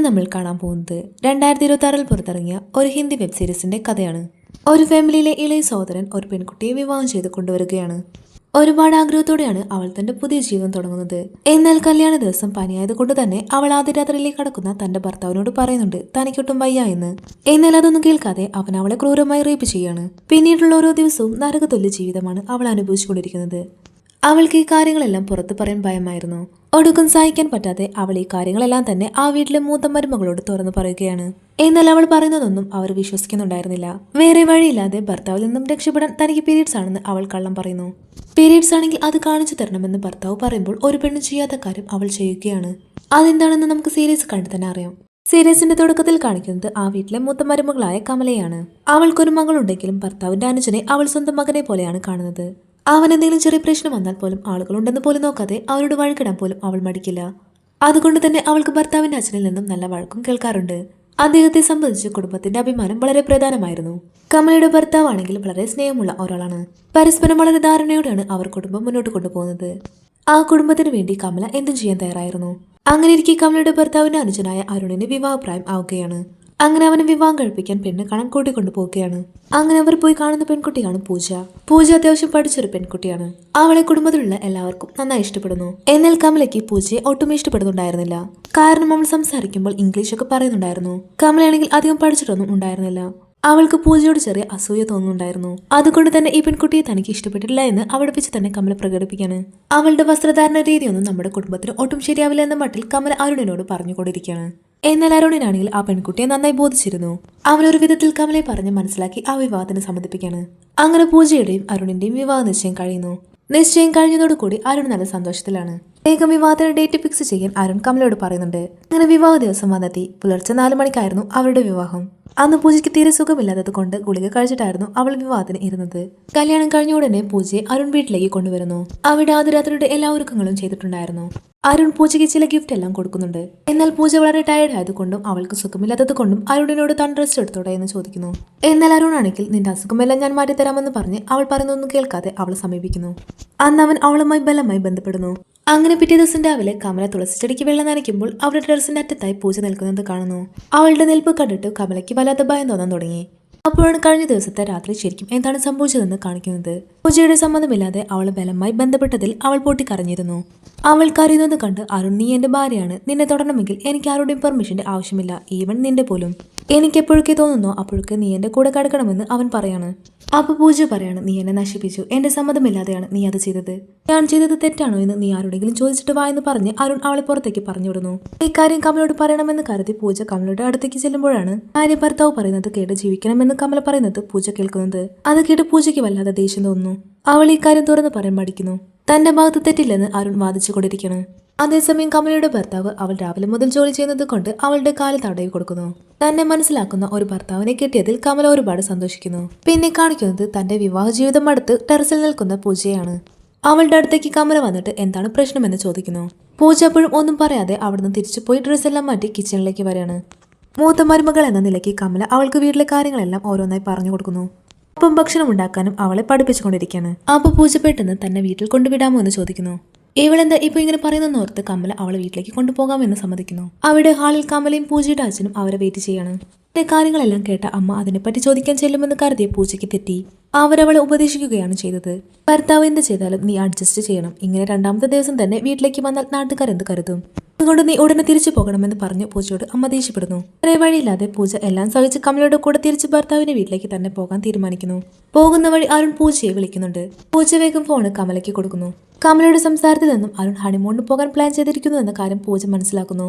നമ്മൾ കാണാൻ പോകുന്നത് 2026 പുറത്തിറങ്ങിയ ഒരു ഹിന്ദി വെബ് സീരീസിന്റെ കഥയാണ്. ഒരു ഫാമിലിയിലെ ഇളയ സഹോദരൻ ഒരു പെൺകുട്ടിയെ വിവാഹം ചെയ്ത് കൊണ്ടുവരികയാണ്. ഒരുപാട് ആഗ്രഹത്തോടെയാണ് അവൾ തന്റെ പുതിയ ജീവിതം തുടങ്ങുന്നത്. എന്നാൽ കല്യാണ ദിവസം പനിയായത് കൊണ്ട് തന്നെ അവൾ ആദ്യ രാത്രിയിലേക്ക് കടക്കുന്ന തന്റെ ഭർത്താവിനോട് പറയുന്നുണ്ട് തനിക്കൊട്ടും വയ്യ എന്ന്. എന്നാൽ അതൊന്നും കേൾക്കാതെ അവൻ അവളെ ക്രൂരമായി റേപ്പ് ചെയ്യാണ്. പിന്നീടുള്ള ഓരോ ദിവസവും നരകതുല്യ ജീവിതമാണ് അവൾ അനുഭവിച്ചുകൊണ്ടിരിക്കുന്നത്. അവൾക്ക് ഈ കാര്യങ്ങളെല്ലാം പുറത്തു പറയാൻ ഭയമായിരുന്നു. ഒടുക്കം സഹിക്കാൻ പറ്റാതെ അവൾ ഈ കാര്യങ്ങളെല്ലാം തന്നെ ആ വീട്ടിലെ മൂത്ത മരുമകളോട് തുറന്നു പറയുകയാണ്. എന്നാൽ അവൾ പറയുന്നതൊന്നും അവർ വിശ്വസിക്കുന്നുണ്ടായിരുന്നില്ല. വേറെ വഴിയില്ലാതെ ഭർത്താവിൽ നിന്നും രക്ഷപ്പെടാൻ തനിക്ക് പീരീഡ്സ് ആണെന്ന് അവൾ കള്ളം പറയുന്നു. പീരീഡ്സ് ആണെങ്കിൽ അത് കാണിച്ചു തരണമെന്ന് ഭർത്താവ് പറയുമ്പോൾ ഒരു പെണ്ണ് ചെയ്യാത്ത കാര്യം അവൾ ചെയ്യുകയാണ്. അതെന്താണെന്ന് നമുക്ക് സീരീസ് കണ്ടു തന്നെ അറിയാം. സീരീസിന്റെ തുടക്കത്തിൽ കാണിക്കുന്നത് ആ വീട്ടിലെ മൂത്ത മരുമകളായ കമലയാണ്. അവൾക്കൊരു മകളുണ്ടെങ്കിലും ഭർത്താവിന്റെ അനുജനെ അവൾ സ്വന്തം മകനെ പോലെയാണ് കാണുന്നത്. അവൻ എന്തെങ്കിലും ചെറിയ പ്രശ്നം വന്നാൽ പോലും ആളുകളുണ്ടെന്ന് പോലും നോക്കാതെ അവരോട് വഴക്കിടാൻ പോലും അവൾ മടിക്കില്ല. അതുകൊണ്ട് തന്നെ അവൾക്ക് ഭർത്താവിന്റെ അച്ഛനിൽ നിന്നും നല്ല വഴക്കും കേൾക്കാറുണ്ട്. അദ്ദേഹത്തെ സംബന്ധിച്ച് കുടുംബത്തിന്റെ അഭിമാനം വളരെ പ്രധാനമായിരുന്നു. കമലയുടെ ഭർത്താവാണെങ്കിൽ വളരെ സ്നേഹമുള്ള ഒരാളാണ്. പരസ്പരം വളരെ ധാരണയോടെയാണ് അവർ കുടുംബം മുന്നോട്ട് കൊണ്ടുപോകുന്നത്. ആ കുടുംബത്തിന് വേണ്ടി കമല എന്തും ചെയ്യാൻ തയ്യാറായിരുന്നു. അങ്ങനെ ഇരിക്കെ കമലയുടെ ഭർത്താവിന്റെ അനുജനായ അരുണിന് വിവാഹപ്രായം ആവുകയാണ്. അങ്ങനെ അവനെ വിവാഹം കഴിപ്പിക്കാൻ പെണ്ണ് കാണാൻ കൂട്ടിക്കൊണ്ടു പോവുകയാണ്. അങ്ങനെ അവർ പോയി കാണുന്ന പെൺകുട്ടിയാണ് പൂജ. പൂജ അത്യാവശ്യം പഠിച്ചൊരു പെൺകുട്ടിയാണ്. അവളെ കുടുംബത്തിലുള്ള എല്ലാവർക്കും നന്നായി ഇഷ്ടപ്പെടുന്നു. എന്നാൽ കമലയ്ക്ക് പൂജയെ ഒട്ടും ഇഷ്ടപ്പെടുന്നുണ്ടായിരുന്നില്ല. കാരണം അവൾ സംസാരിക്കുമ്പോൾ ഇംഗ്ലീഷ് ഒക്കെ പറയുന്നുണ്ടായിരുന്നു. കമലയാണെങ്കിൽ അധികം പഠിച്ചിട്ടൊന്നും ഉണ്ടായിരുന്നില്ല. അവൾക്ക് പൂജയോട് ചെറിയ അസൂയ തോന്നുന്നുണ്ടായിരുന്നു. അതുകൊണ്ട് തന്നെ ഈ പെൺകുട്ടിയെ തനിക്ക് ഇഷ്ടപ്പെട്ടില്ല എന്ന് അവിടെ വെച്ച് തന്നെ കമല പ്രകടിപ്പിക്കാണ്. അവളുടെ വസ്ത്രധാരണ രീതിയൊന്നും നമ്മുടെ കുടുംബത്തിന് ഒട്ടും ശരിയാവില്ല എന്ന മട്ടിൽ കമല അരുണിനോട് പറഞ്ഞുകൊണ്ടിരിക്കുകയാണ്. എന്നാൽ അരുണിനാണെങ്കിൽ ആ പെൺകുട്ടിയെ നന്നായി ബോധിച്ചിരുന്നു. അവനൊരു വിധത്തിൽ കമലയെ പറഞ്ഞ് മനസ്സിലാക്കി ആ വിവാഹത്തിന് സമ്മതിപ്പിക്കാണ്. അങ്ങനെ പൂജയുടെയും അരുണിന്റെയും വിവാഹ നിശ്ചയം കഴിയുന്നു. നിശ്ചയം കഴിഞ്ഞതോടുകൂടി അരുൺ നല്ല സന്തോഷത്തിലാണ്. വേഗം വിവാഹത്തിന് ഡേറ്റ് ഫിക്സ് ചെയ്യാൻ അരുൺ കമലയോട് പറയുന്നുണ്ട്. അങ്ങനെ വിവാഹ ദിവസം വന്നെത്തി. പുലർച്ചെ 4 മണിക്കായിരുന്നു അവരുടെ വിവാഹം. അന്ന് പൂജയ്ക്ക് തീരെ സുഖമില്ലാത്തത് കൊണ്ട് ഗുളിക കഴിച്ചിട്ടായിരുന്നു അവൾ വിവാഹത്തിന് ഇരുന്നത്. കല്യാണം കഴിഞ്ഞ ഉടനെ പൂജയെ അരുൺ വീട്ടിലേക്ക് കൊണ്ടുവരുന്നു. അവിടെ ആദ്യരാത്രിയുടെ എല്ലാ ഒരുക്കങ്ങളും ചെയ്തിട്ടുണ്ടായിരുന്നു. അരുൺ പൂജയ്ക്ക് ചില ഗിഫ്റ്റ് എല്ലാം കൊടുക്കുന്നുണ്ട്. എന്നാൽ പൂജ വളരെ ടയർഡ് ആയതുകൊണ്ടും അവൾക്ക് സുഖമില്ലാത്തത് കൊണ്ടും അരുണിനോട് താൻ റെസ്റ്റ് എടുത്തോടെ എന്ന് ചോദിക്കുന്നു. എന്നാൽ അരുൺ ആണെങ്കിൽ നിന്റെ അസുഖമെല്ലാം ഞാൻ മാറ്റിത്തരാമെന്ന് പറഞ്ഞ് അവൾ പറയുന്നൊന്നും കേൾക്കാതെ അവളെ സമീപിക്കുന്നു. അന്ന് അവൻ അവളുമായി ബലമായി ബന്ധപ്പെടുന്നു. അങ്ങനെ പിറ്റേ ദിവസം രാവിലെ കമല തുളസിച്ചെടിക്ക് വെള്ളം നനയ്ക്കുമ്പോൾ അവരുടെ ടെറസിന്റെ അറ്റത്തായി പൂജ നിൽക്കുന്നത് കാണുന്നു. അവളുടെ നിൽപ്പ് കണ്ടിട്ട് കമലയ്ക്ക് വല്ലാത്ത ഭയം തോന്നാൻ തുടങ്ങി. അപ്പോഴാണ് കഴിഞ്ഞ ദിവസത്തെ രാത്രി ശരിക്കും എന്താണ് സംഭവിച്ചതെന്ന് കാണിക്കുന്നത്. പൂജയുടെ സമ്മതമില്ലാതെ അവളെ ബലമായി ബന്ധപ്പെട്ടതിൽ അവൾ പൊട്ടിക്കരഞ്ഞിരുന്നു. അവൾ കരയുന്നത് കണ്ട് അരുൺ നീ എന്റെ ഭാര്യയാണ്. നിന്നെ തൊടണമെങ്കിൽ എനിക്ക് ആരുടെയും പെർമിഷന്റെ ആവശ്യമില്ല, ഈവൻ നിന്റെ പോലും. എനിക്ക് എപ്പോഴൊക്കെ തോന്നുന്നോ അപ്പോഴൊക്കെ നീ എന്റെ കൂടെ കിടക്കണമെന്ന് അവൻ പറയാണ്. അപ്പൊ പൂജ പറയാണ് നീ എന്നെ നശിപ്പിച്ചു. എന്റെ സമ്മതമില്ലാതെയാണ് നീ അത് ചെയ്തത്. ഞാൻ ചെയ്തത് തെറ്റാണോ എന്ന് നീ ആരോടെങ്കിലും ചോദിച്ചിട്ട് വാ എന്ന് പറഞ്ഞ് അരുൺ അവളെ പുറത്തേക്ക് പറഞ്ഞുവിടുന്നു. ഇക്കാര്യം കമലോട് പറയണമെന്ന് കരുതി പൂജ കമലയുടെ അടുത്തേക്ക് ചെല്ലുമ്പോഴാണ് ഭാര്യ ഭർത്താവ് പറയുന്നത് കേട്ട് ജീവിക്കണമെന്ന് കമല പറയുന്നത് പൂജ കേൾക്കുന്നത്. അത് കേട്ട് പൂജയ്ക്ക് വല്ലാതെ ദേഷ്യം തോന്നുന്നു. അവൾ ഈ കാര്യം തുറന്ന് പറയാൻ മടിക്കുന്നു. തന്റെ ഭാഗത്ത് തെറ്റില്ലെന്ന് അരുൺ വാദിച്ചു കൊണ്ടിരിക്കുന്നു. അതേസമയം കമലയുടെ ഭർത്താവ് അവൾ രാവിലെ മുതൽ ജോലി ചെയ്യുന്നത് കൊണ്ട് അവളുടെ കാലിൽ തടവി കൊടുക്കുന്നു. തന്നെ മനസ്സിലാക്കുന്ന ഒരു ഭർത്താവിനെ കിട്ടിയതിൽ കമല ഒരുപാട് സന്തോഷിക്കുന്നു. പിന്നെ കാണിക്കുന്നത് തന്റെ വിവാഹ ജീവിതം അടുത്ത് ടെറസിൽ നിൽക്കുന്ന പൂജയാണ്. അവളുടെ അടുത്തേക്ക് കമല വന്നിട്ട് എന്താണ് പ്രശ്നമെന്ന് ചോദിക്കുന്നു. പൂജ അപ്പോഴും ഒന്നും പറയാതെ അവിടുന്ന് തിരിച്ചു പോയി ഡ്രസ്സെല്ലാം മാറ്റി കിച്ചണിലേക്ക് വരികയാണ്. മൂത്ത മരുമകൾ എന്ന നിലയ്ക്ക് കമല അവൾക്ക് വീട്ടിലെ കാര്യങ്ങളെല്ലാം ഓരോന്നായി പറഞ്ഞു കൊടുക്കുന്നു. അപ്പം ഭക്ഷണം ഉണ്ടാക്കാനും അവളെ പഠിപ്പിച്ചുകൊണ്ടിരിക്കുകയാണ്. അപ്പൊ പൂജ പെട്ടെന്ന് തന്നെ വീട്ടിൽ കൊണ്ടുവിടാമോ എന്ന് ചോദിക്കുന്നു. ഇവളെന്താ ഇപ്പൊ ഇങ്ങനെ പറയുന്നോർത്ത് കമല അവളെ വീട്ടിലേക്ക് കൊണ്ടുപോകാമെന്ന് സമ്മതിക്കുന്നു. അവിടെ ഹാളിൽ കമലയും പൂജയുടെ അച്ഛനും അവരെ വെയിറ്റ് ചെയ്യാണ്. കാര്യങ്ങളെല്ലാം കേട്ട അമ്മ അതിനെപ്പറ്റി ചോദിക്കാൻ ചെല്ലുമെന്ന് കരുതിയ പൂജയ്ക്ക് തെറ്റി. അവരവളെ ഉപദേശിക്കുകയാണ് ചെയ്തത്. ഭർത്താവ് എന്ത് ചെയ്താലും നീ അഡ്ജസ്റ്റ് ചെയ്യണം. ഇങ്ങനെ രണ്ടാമത്തെ ദിവസം തന്നെ വീട്ടിലേക്ക് വന്നാൽ നാട്ടുകാർ എന്ത് കരുതും. അതുകൊണ്ട് നീ ഉടനെ തിരിച്ചു പോകണമെന്ന് പറഞ്ഞ് പൂജയോട് അമ്മ ദേഷ്യപ്പെടുന്നു. വേറെ വഴിയില്ലാതെ പൂജ എല്ലാം സഹിച്ച് കമലയുടെ കൂടെ തിരിച്ച് ഭർത്താവിന്റെ വീട്ടിലേക്ക് തന്നെ പോകാൻ തീരുമാനിക്കുന്നു. പോകുന്ന വഴി അരുൺ പൂജയെ വിളിക്കുന്നുണ്ട്. പൂജ വേഗം ഫോണ് കമലയ്ക്ക് കൊടുക്കുന്നു. കമലയുടെ സംസാരത്തിൽ നിന്നും അരുൺ ഹണിമൂണിന് പോകാൻ പ്ലാൻ ചെയ്തിരിക്കുന്നു എന്ന കാര്യം പൂജ മനസ്സിലാക്കുന്നു.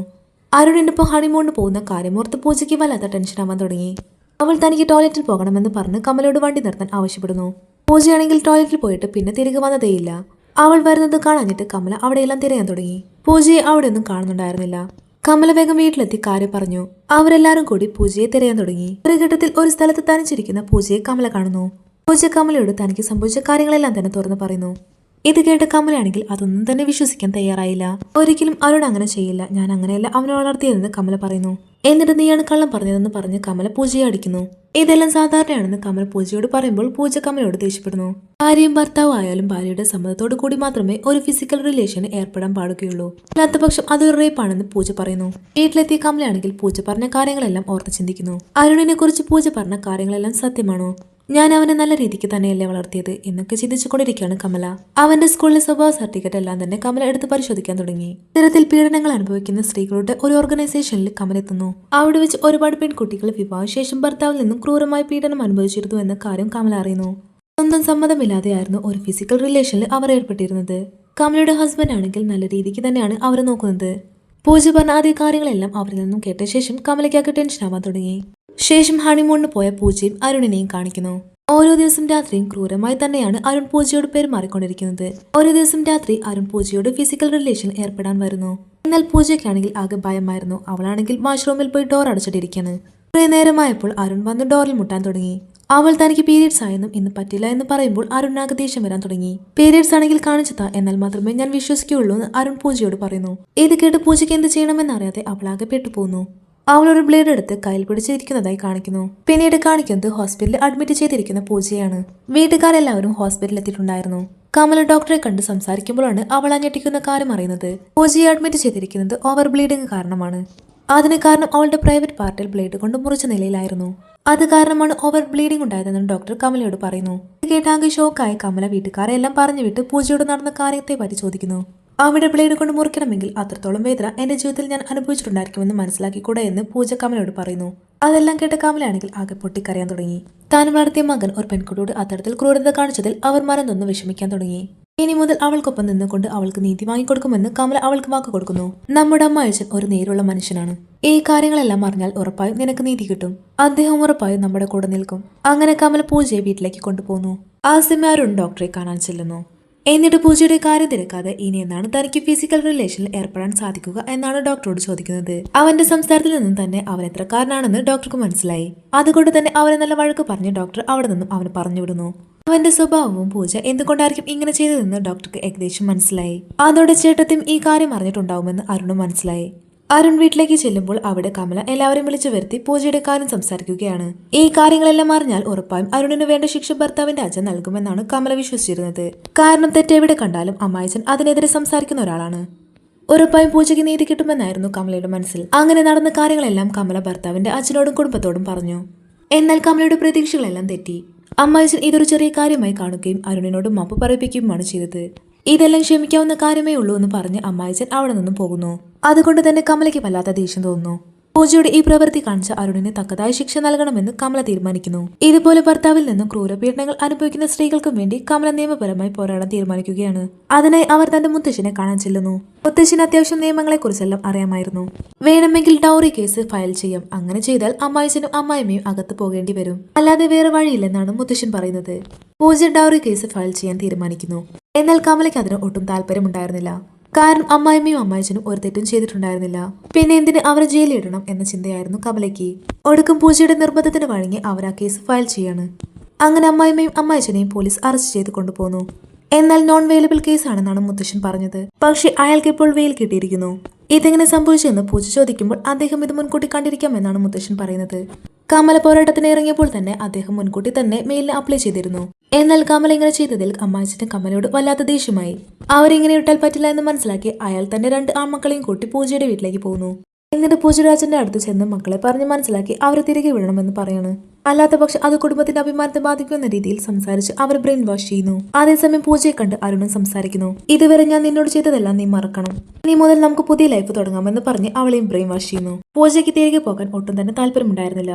അരുണിനൊപ്പം ഹണിമൂണിന് പോകുന്ന കാര്യമോർത്ത് പൂജയ്ക്ക് വല്ലാത്ത ടെൻഷൻ ആവാൻ തുടങ്ങി. അവൾ തനിക്ക് ടോയ്ലറ്റിൽ പോകണമെന്ന് പറഞ്ഞ് കമലയോട് വണ്ടി നിർത്താൻ ആവശ്യപ്പെടുന്നു. പൂജയാണെങ്കിൽ ടോയ്ലറ്റിൽ പോയിട്ട് പിന്നെ തിരികെ വന്നതേയില്ല. അവൾ വരുന്നത് കാണാഞ്ഞിട്ട് കമല അവിടെയെല്ലാം തിരയാൻ തുടങ്ങി. പൂജയെ അവിടെയൊന്നും കാണുന്നുണ്ടായിരുന്നില്ല. കമല വേഗം വീട്ടിലെത്തി കാര്യം പറഞ്ഞു. അവരെല്ലാരും കൂടി പൂജയെ തിരയാൻ തുടങ്ങി. ഒരു ഘട്ടത്തിൽ ഒരു സ്ഥലത്ത് തനിച്ചിരിക്കുന്ന പൂജയെ കമല കാണുന്നു. പൂജ കമലയോട് തനിക്ക് സംഭവിച്ച കാര്യങ്ങളെല്ലാം തന്നെ തുറന്നു പറയുന്നു. ഇത് കേട്ട കമലയാണെങ്കിൽ അതൊന്നും തന്നെ വിശ്വസിക്കാൻ തയ്യാറായില്ല. ഒരിക്കലും അരുൺ അങ്ങനെ ചെയ്യില്ല, ഞാൻ അങ്ങനെയല്ല അവനെ വളർത്തിയതെന്ന് കമല പറയുന്നു. എന്നിട്ട് നീയാണ് കള്ളം പറഞ്ഞതെന്ന് പറഞ്ഞ് കമല പൂജയെ അടിക്കുന്നു. ഇതെല്ലാം സാധാരണയാണെന്ന് കമല പൂജയോട് പറയുമ്പോൾ പൂജ കമലയോട് ദേഷ്യപ്പെടുന്നു. ഭാര്യയും ഭർത്താവും ആയാലും ഭാര്യയുടെ സമ്മതത്തോടു കൂടി മാത്രമേ ഒരു ഫിസിക്കൽ റിലേഷന് ഏർപ്പെടാൻ പാടുകയുള്ളൂ. അല്ലാത്ത പക്ഷം അതൊരു റേപ്പാണെന്ന് പൂജ പറയുന്നു. വീട്ടിലെത്തിയ കമലയാണെങ്കിൽ പൂജ പറഞ്ഞ കാര്യങ്ങളെല്ലാം ഓർത്ത് ചിന്തിക്കുന്നു. അരുണിനെ കുറിച്ച് പൂജ പറഞ്ഞ കാര്യങ്ങളെല്ലാം സത്യമാണോ? ഞാൻ അവനെ നല്ല രീതിക്ക് തന്നെയല്ലേ വളർത്തിയത് എന്നൊക്കെ ചിന്തിച്ചുകൊണ്ടിരിക്കുകയാണ് കമല. അവന്റെ സ്കൂളിലെ സ്വഭാവ സർട്ടിഫിക്കറ്റ് എല്ലാം തന്നെ കമല എടുത്ത് പരിശോധിക്കാൻ തുടങ്ങി. ഇത്തരത്തിൽ പീഡനങ്ങൾ അനുഭവിക്കുന്ന സ്ത്രീകളുടെ ഒരു ഓർഗനൈസേഷനിൽ കമല എത്തുന്നു. അവിടെ വെച്ച് ഒരുപാട് പെൺകുട്ടികൾ വിവാഹശേഷം ഭർത്താവിൽ നിന്നും ക്രൂരമായ പീഡനം അനുഭവിച്ചിരുന്നു എന്ന കാര്യം കമല അറിയുന്നു. സ്വന്തം സമ്മതമില്ലാതെയായിരുന്നു ഒരു ഫിസിക്കൽ റിലേഷനിൽ അവർ ഏർപ്പെട്ടിരുന്നത്. കമലയുടെ ഹസ്ബൻഡ് ആണെങ്കിൽ നല്ല രീതിക്ക് തന്നെയാണ് അവരെ നോക്കുന്നത്. പൂജ പറഞ്ഞ ആദ്യ കാര്യങ്ങളെല്ലാം അവരിൽ നിന്നും കേട്ട ശേഷം കമലയ്ക്കാക്ക് ടെൻഷൻ ആവാൻ തുടങ്ങി. ശേഷം ഹണിമൂണിന് പോയ പൂജയും അരുണിനെയും കാണിക്കുന്നു. ഓരോ ദിവസം രാത്രിയും ക്രൂരമായി തന്നെയാണ് അരുൺ പൂജയോട് പെരുമാറിക്കൊണ്ടിരിക്കുന്നത്. ഒരു ദിവസം രാത്രി അരുൺ പൂജയോട് ഫിസിക്കൽ റിലേഷൻ ഏർപ്പെടാൻ വരുന്നു. എന്നാൽ പൂജയ്ക്കാണെങ്കിൽ ആകെ ഭയമായിരുന്നു. അവളാണെങ്കിൽ വാഷ്റൂമിൽ പോയി ഡോർ അടച്ചിട്ടിരിക്കാണ്. കുറെ നേരമായപ്പോൾ അരുൺ വന്ന് ഡോറിൽ മുട്ടാൻ തുടങ്ങി. അവൾ തനിക്ക് പീരിയഡ്സ് ആയെന്നും ഇന്ന് പറ്റില്ല എന്ന് പറയുമ്പോൾ അരുണിനാകെ ദേഷ്യം വരാൻ തുടങ്ങി. പീരിയഡ്സ് ആണെങ്കിൽ കാണിച്ചതാ, എന്നാൽ മാത്രമേ ഞാൻ വിശ്വസിക്കുകയുള്ളൂ എന്ന് അരുൺ പൂജയോട് പറയുന്നു. ഇത് കേട്ട് പൂജയ്ക്ക് എന്ത് ചെയ്യണമെന്നറിയാതെ അവളാകെ പെട്ടുപോകുന്നു. അവൾ ഒരു ബ്ലേഡ് എടുത്ത് കയ്യിൽ പിടിച്ചിരിക്കുന്നതായി കാണിക്കുന്നു. പിന്നീട് കാണിക്കുന്നത് ഹോസ്പിറ്റലിൽ അഡ്മിറ്റ് ചെയ്തിരിക്കുന്ന പൂജയാണ്. വീട്ടുകാരെല്ലാവരും ഹോസ്പിറ്റലിൽ എത്തിയിട്ടുണ്ടായിരുന്നു. കമല ഡോക്ടറെ കണ്ട് സംസാരിക്കുമ്പോഴാണ് അവൾ ഞെട്ടിക്കുന്ന കാര്യം അറിയുന്നത്. പൂജയെ അഡ്മിറ്റ് ചെയ്തിരിക്കുന്നത് ഓവർ ബ്ലീഡിംഗ് കാരണമാണ്. അതിന് കാരണം അവളുടെ പ്രൈവറ്റ് പാർട്ടിൽ ബ്ലേഡ് കൊണ്ട് മുറിച്ച നിലയിലായിരുന്നു. അത് കാരണമാണ് ഓവർ ബ്ലീഡിംഗ് ഉണ്ടായതെന്ന് ഡോക്ടർ കമലയോട് പറയുന്നു. കേട്ടാകെ ഷോക്കായ കമല വീട്ടുകാരെല്ലാം പറഞ്ഞു വിട്ട് പൂജയോട് നടന്ന കാര്യത്തെ പറ്റി ചോദിക്കുന്നു. അവിടെ ബ്ലേഡ് കൊണ്ട് മുറിക്കണമെങ്കിൽ അത്രത്തോളം വേദന എന്റെ ജീവിതത്തിൽ ഞാൻ അനുഭവിച്ചിട്ടുണ്ടായിരിക്കുമെന്ന് മനസ്സിലാക്കിക്കൂടെ എന്ന് പൂജ കമലയോട് പറയുന്നു. അതെല്ലാം കേട്ട കമലയാണെങ്കിൽ ആകെ പൊട്ടിക്കരയാൻ തുടങ്ങി. താൻ വളർത്തിയ മകൻ ഒരു പെൺകുട്ടിയോട് അത്തരത്തിൽ ക്രൂരത കാണിച്ചതിൽ അവർ മറന്നൊന്ന് വിഷമിക്കാൻ തുടങ്ങി. ഇനി മുതൽ അവൾക്കൊപ്പം നിന്നുകൊണ്ട് അവൾക്ക് നീതി വാങ്ങിക്കൊടുക്കുമെന്ന് കമല അവൾക്ക് വാക്ക് കൊടുക്കുന്നു. നമ്മുടെ അമ്മായച്ചൻ ഒരു നേരുള്ള മനുഷ്യനാണ്. ഈ കാര്യങ്ങളെല്ലാം അറിഞ്ഞാൽ ഉറപ്പായും നിനക്ക് നീതി കിട്ടും. അദ്ദേഹം ഉറപ്പായും നമ്മുടെ കൂടെ നിൽക്കും. അങ്ങനെ കമല പൂജയെ വീട്ടിലേക്ക് കൊണ്ടുപോകുന്നു. ആ സമയം അരുൺ ഡോക്ടറെ കാണാൻ ചെല്ലുന്നു. എന്നിട്ട് പൂജയുടെ കാര്യം തിരക്കാതെ ഇനി എന്നാണ് തനിക്ക് ഫിസിക്കൽ റിലേഷനിൽ ഏർപ്പെടാൻ സാധിക്കുക എന്നാണ് ഡോക്ടറോട് ചോദിക്കുന്നത്. അവന്റെ സംസാരത്തിൽ നിന്നും തന്നെ അവൻ എത്രക്കാരനാണെന്ന് ഡോക്ടർക്ക് മനസ്സിലായി. അതുകൊണ്ട് തന്നെ അവനെ നല്ല വഴക്ക് പറഞ്ഞ് ഡോക്ടർ അവിടെ നിന്നും അവന് പറഞ്ഞുവിടുന്നു. അവന്റെ സ്വഭാവവും പൂജ എന്തുകൊണ്ടായിരിക്കും ഇങ്ങനെ ചെയ്തതെന്ന് ഡോക്ടർക്ക് ഏകദേശം മനസ്സിലായി. അതോടെ ചേട്ടത്തിയും ഈ കാര്യം അറിഞ്ഞിട്ടുണ്ടാവുമെന്ന് അരുണും മനസ്സിലായി. അരുൺ വീട്ടിലേക്ക് ചെല്ലുമ്പോൾ അവിടെ കമല എല്ലാവരും വിളിച്ചു വരുത്തി പൂജയുടെ കാര്യം സംസാരിക്കുകയാണ്. ഈ കാര്യങ്ങളെല്ലാം അറിഞ്ഞാൽ ഉറപ്പായും അരുണിന് വേണ്ട ശിക്ഷ ഭർത്താവിന്റെ അച്ഛൻ നൽകുമെന്നാണ് കമല വിശ്വസിച്ചിരുന്നത്. കാരണം തെറ്റെവിടെ കണ്ടാലും അമ്മായിച്ചൻ അതിനെതിരെ സംസാരിക്കുന്ന ഒരാളാണ്. ഉറപ്പായും പൂജയ്ക്ക് നീതി കിട്ടുമെന്നായിരുന്നു കമലയുടെ മനസ്സിൽ. അങ്ങനെ നടന്ന കാര്യങ്ങളെല്ലാം കമല ഭർത്താവിന്റെ അച്ഛനോടും കുടുംബത്തോടും പറഞ്ഞു. എന്നാൽ കമലയുടെ പ്രതീക്ഷകളെല്ലാം തെറ്റി. അമ്മായിച്ചൻ ഇതൊരു ചെറിയ കാര്യമായി കാണുകയും അരുണിനോട് മാപ്പ് പറയിപ്പിക്കുകയുമാണ് ചെയ്തത്. ഇതെല്ലാം ക്ഷമിക്കാവുന്ന കാര്യമേ ഉള്ളൂ എന്ന് പറഞ്ഞ് അമ്മായിച്ചൻ അവിടെ നിന്നും പോകുന്നു. അതുകൊണ്ട് തന്നെ കമലയ്ക്ക് വല്ലാത്ത ദേഷ്യം തോന്നുന്നു. പൂജയുടെ ഈ പ്രവൃത്തി കാണിച്ച അരുണിന് തക്കതായ ശിക്ഷ നൽകണമെന്ന് കമല തീരുമാനിക്കുന്നു. ഇതുപോലെ ഭർത്താവിൽ നിന്നും ക്രൂരപീഡനങ്ങൾ അനുഭവിക്കുന്ന സ്ത്രീകൾക്കും വേണ്ടി കമല നിയമപരമായി പോരാടാൻ തീരുമാനിക്കുകയാണ്. അതിനായി അവർ തന്റെ മുത്തശ്ശനെ കാണാൻ ചെല്ലുന്നു. മുത്തശ്ശന് അത്യാവശ്യം നിയമങ്ങളെക്കുറിച്ചെല്ലാം അറിയാമായിരുന്നു. വേണമെങ്കിൽ ഡൗറി കേസ് ഫയൽ ചെയ്യാം. അങ്ങനെ ചെയ്താൽ അമ്മായിച്ചനും അമ്മായിമ്മയും അകത്ത് പോകേണ്ടി വരും. അല്ലാതെ വേറെ വഴിയില്ലെന്നാണ് മുത്തശ്ശൻ പറയുന്നത്. പൂജ ഡൗറി കേസ് ഫയൽ ചെയ്യാൻ തീരുമാനിക്കുന്നു. എന്നാൽ കമലയ്ക്ക് അതിന് ഒട്ടും താല്പര്യമുണ്ടായിരുന്നില്ല. കാരണം അമ്മായിമ്മയും അമ്മായിച്ചനും ഒരു തെറ്റും ചെയ്തിട്ടുണ്ടായിരുന്നില്ല. പിന്നെ എന്തിന് അവരെ ജയിലിലിടണം എന്ന ചിന്തയായിരുന്നു കമലയ്ക്ക്. ഒടുക്കം പൂജയുടെ നിർബന്ധത്തിന് വഴങ്ങി അവർ ആ കേസ് ഫയൽ ചെയ്യാണ്. അങ്ങനെ അമ്മായിമ്മയും അമ്മായിച്ചനെയും പോലീസ് അറസ്റ്റ് ചെയ്ത് കൊണ്ടുപോകുന്നു. എന്നാൽ നോൺ വെയിലബിൾ കേസാണെന്നാണ് മുത്തശ്ശൻ പറഞ്ഞത്. പക്ഷെ അയാൾക്ക് ഇപ്പോൾ വെയിൽ കിട്ടിയിരിക്കുന്നു. ഇതെങ്ങനെ സംഭവിച്ചെന്ന് പൂജ ചോദിക്കുമ്പോൾ അദ്ദേഹം ഇത് മുൻകൂട്ടി കണ്ടിരിക്കാമെന്നാണ് മുത്തശ്ശൻ പറയുന്നത്. കമല പോരാട്ടത്തിന് ഇറങ്ങിയപ്പോൾ തന്നെ അദ്ദേഹം മുൻകൂട്ടി തന്നെ മെയിലിന് അപ്ലൈ ചെയ്തിരുന്നു. എന്നാൽ കമല ഇങ്ങനെ ചെയ്തതിൽ അമ്മായിച്ചന് കമലയോട് വല്ലാത്ത ദേഷ്യമായി. അവരിങ്ങനെ ഇട്ടാൽ പറ്റില്ല എന്ന് മനസ്സിലാക്കി അയാൾ തന്റെ 2 ആൺമക്കളെയും കൂട്ടി പൂജയുടെ വീട്ടിലേക്ക് പോകുന്നു. എന്നിട്ട് പൂജരാജന്റെ അടുത്ത് ചെന്ന് മക്കളെ പറഞ്ഞ് മനസ്സിലാക്കി അവരെ തിരികെ വിടണമെന്ന് പറയാണ്. അല്ലാത്ത പക്ഷം അത് കുടുംബത്തിന്റെ അഭിമാനത്തെ ബാധിക്കുന്ന രീതിയിൽ സംസാരിച്ച് അവർ ബ്രെയിൻ വാഷ് ചെയ്യുന്നു. അതേസമയം പൂജയെ കണ്ട് അരുണും സംസാരിക്കുന്നു. ഇതുവരെ ഞാൻ നിന്നോട് ചെയ്തതെല്ലാം നീ മറക്കണം. ഇനി മുതൽ നമുക്ക് പുതിയ ലൈഫ് തുടങ്ങാമെന്ന് പറഞ്ഞ് അവളെയും ബ്രെയിൻ വാഷ് ചെയ്യുന്നു. പൂജയ്ക്ക് തിരികെ പോകാൻ ഒട്ടും തന്നെ താല്പര്യമുണ്ടായിരുന്നില്ല.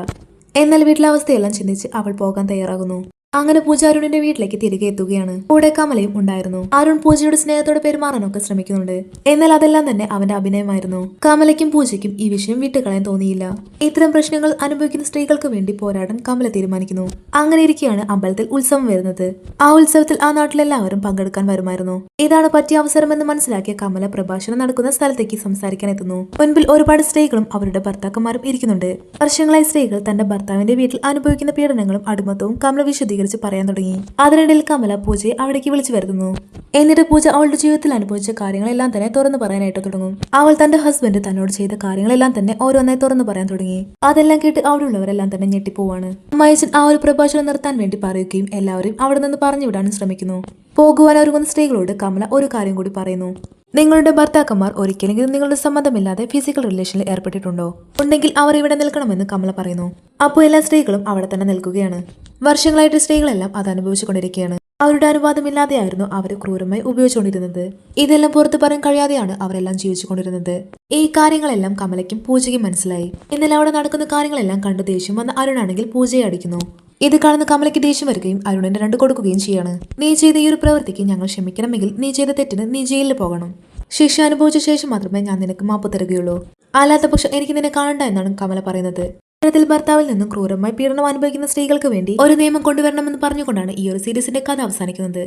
എന്നാൽ വീട്ടിലെ അവസ്ഥയെല്ലാം ചിന്തിച്ച് അവൾ പോകാൻ തയ്യാറാകുന്നു. അങ്ങനെ പൂജ അരുണിന്റെ വീട്ടിലേക്ക് തിരികെ എത്തുകയാണ്. കൂടെ കമലയും ഉണ്ടായിരുന്നു. അരുൺ പൂജയുടെ സ്നേഹത്തോടെ പെരുമാറാനൊക്കെ ശ്രമിക്കുന്നുണ്ട്. എന്നാൽ അതെല്ലാം തന്നെ അവന്റെ അഭിനയമായിരുന്നു. കമലയ്ക്കും പൂജയ്ക്കും ഈ വിഷയം വിട്ടുകളയാൻ തോന്നിയില്ല. ഇത്തരം പ്രശ്നങ്ങൾ അനുഭവിക്കുന്ന സ്ത്രീകൾക്ക് വേണ്ടി പോരാടാൻ കമല തീരുമാനിക്കുന്നു. അങ്ങനെ ഇരിക്കെയാണ് അമ്പലത്തിൽ ഉത്സവം വരുന്നത്. ആ ഉത്സവത്തിൽ ആ നാട്ടിലെല്ലാവരും പങ്കെടുക്കാൻ വരുമായിരുന്നു. ഇതാണ് പറ്റിയ അവസരമെന്ന് മനസ്സിലാക്കിയ കമല പ്രഭാഷണം നടക്കുന്ന സ്ഥലത്തേക്ക് സംസാരിക്കാൻ എത്തുന്നു. മുൻപിൽ ഒരുപാട് സ്ത്രീകളും അവരുടെ ഭർത്താക്കന്മാരും ഇരിക്കുന്നുണ്ട്. വർഷങ്ങളായി സ്ത്രീകൾ തന്റെ ഭർത്താവിന്റെ വീട്ടിൽ അനുഭവിക്കുന്ന പീഡനങ്ങളും അടിമത്തവും കമല വിശദീകരിച്ചു വിശദീകരിച്ച് പറയാൻ തുടങ്ങി. അതിനിടയിൽ കമല പൂജയെ അവിടേക്ക് വിളിച്ചു വരുത്തുന്നു. എന്നിട്ട് പൂജ അവളുടെ ജീവിതത്തിൽ അനുഭവിച്ച കാര്യങ്ങളെല്ലാം തന്നെ തുറന്നു പറയാനായിട്ട് തുടങ്ങും. അവൾ തന്റെ ഹസ്ബൻഡ് തന്നോട് ചെയ്ത കാര്യങ്ങളെല്ലാം തന്നെ ഓരോന്നായി തുറന്നു പറയാൻ തുടങ്ങി. അതെല്ലാം കേട്ട് അവിടെയുള്ളവരെല്ലാം തന്നെ ഞെട്ടിപ്പോവാണ്. അമ്മായിച്ചൻ ആ ഒരു പ്രഭാഷണം നിർത്താൻ വേണ്ടി പറയുകയും എല്ലാവരും അവിടെ നിന്ന് പറഞ്ഞു വിടാനും ശ്രമിക്കുന്നു. പോകുവാൻ ഒരുങ്ങുന്ന സ്ത്രീകളോട് കമല ഒരു കാര്യം കൂടി പറയുന്നു. നിങ്ങളുടെ ഭർത്താക്കന്മാർ ഒരിക്കലെങ്കിലും നിങ്ങളുടെ സമ്മതമില്ലാതെ ഫിസിക്കൽ റിലേഷനിൽ ഏർപ്പെട്ടിട്ടുണ്ടോ? ഉണ്ടെങ്കിൽ അവർ ഇവിടെ നിൽക്കണമെന്ന് കമല പറയുന്നു. അപ്പോൾ എല്ലാ സ്ത്രീകളും അവിടെ തന്നെ നിൽക്കുകയാണ്. വർഷങ്ങളായിട്ട് സ്ത്രീകളെല്ലാം അത് അനുഭവിച്ചുകൊണ്ടിരിക്കുകയാണ്. അവരുടെ അനുവാദമില്ലാതെയായിരുന്നു അവർ ക്രൂരമായി ഉപയോഗിച്ചുകൊണ്ടിരുന്നത്. ഇതെല്ലാം പുറത്തു പറയാൻ കഴിയാതെയാണ് അവരെല്ലാം ജീവിച്ചുകൊണ്ടിരുന്നത്. ഈ കാര്യങ്ങളെല്ലാം കമലയ്ക്കും പൂജയ്ക്കും മനസ്സിലായി. എന്നാൽ അവിടെ നടക്കുന്ന കാര്യങ്ങളെല്ലാം കണ്ട് ദേഷ്യം വന്ന അരുണാണെങ്കിൽ പൂജയെ അടിക്കുന്നു. ഇത് കാണുന്ന കമലയ്ക്ക് ദേഷ്യം വരികയും അരുണിന് 2 കൊടുക്കുകയും ചെയ്യാണ്. നീ ചെയ്ത ഈ ഒരു പ്രവൃത്തിക്ക് ഞങ്ങൾ ക്ഷമിക്കണമെങ്കിൽ നീ ചെയ്ത തെറ്റിന് നീ ജയിലിൽ പോകണം. ശിക്ഷ അനുഭവിച്ച ശേഷം മാത്രമേ ഞാൻ നിനക്ക് മാപ്പ് തരുകയുള്ളൂ. അല്ലാത്ത പക്ഷം എനിക്ക് നിന്നെ കാണണ്ട എന്നാണ് കമല പറയുന്നത്. ഇത്തരത്തിൽ ഭർത്താവിൽ നിന്നും ക്രൂരമായി പീഡനം അനുഭവിക്കുന്ന സ്ത്രീകൾക്ക് വേണ്ടി ഒരു നിയമം കൊണ്ടുവരണമെന്ന് പറഞ്ഞുകൊണ്ടാണ് ഈ ഒരു സീരീസിന്റെ കഥ അവസാനിക്കുന്നത്.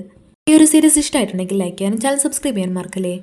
ഈ ഒരു സീരീസ് ഇഷ്ടമായിട്ടുണ്ടെങ്കിൽ ലൈക്ക് ചെയ്യാനും ചാനൽ സബ്സ്ക്രൈബ് ചെയ്യാൻ മറക്കല്ലേ.